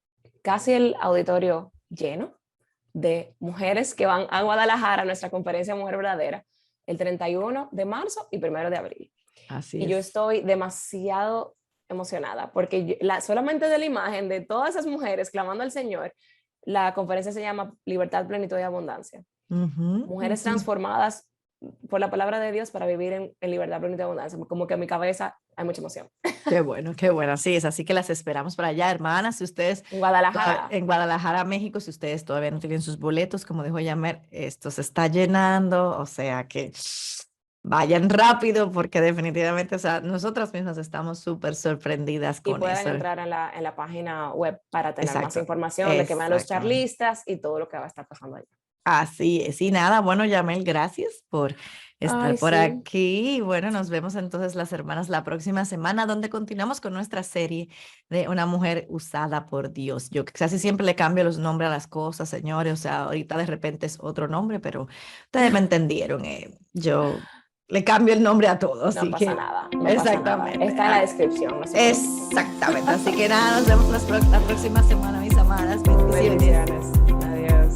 casi el auditorio lleno de mujeres que van a Guadalajara a nuestra conferencia Mujer Verdadera el 31 de marzo y 1 de abril. Así y es. Yo estoy demasiado emocionada porque solamente de la imagen de todas esas mujeres clamando al Señor, la conferencia se llama Libertad, Plenitud y Abundancia. Mujeres transformadas por la palabra de Dios para vivir en libertad, plenitud y abundancia. Como que en mi cabeza hay mucha emoción. Qué bueno, así es. Así que las esperamos para allá, hermanas. Si ustedes En Guadalajara. En Guadalajara, México, si ustedes todavía no tienen sus boletos, como dijo Yamer, esto se está llenando, o sea que vayan rápido porque definitivamente, o sea, nosotras mismas estamos súper sorprendidas con y pueden eso. entrar en la página web para tener más Exacto. información de que vean los charlistas y todo lo que va a estar pasando allá. Así es, y nada, bueno, Yamel, gracias por estar por sí. aquí. Y bueno, nos vemos entonces las hermanas la próxima semana, donde continuamos con nuestra serie de una mujer usada por Dios. Yo casi siempre le cambio los nombres a las cosas, señores, o sea, ahorita de repente es otro nombre, pero ustedes me entendieron, yo le cambio el nombre a todos. No así pasa que, nada. No exactamente. Pasa nada. Está en la descripción. No exactamente, así que nada, nos vemos la próxima semana, mis amadas. Bendiciones. Adiós.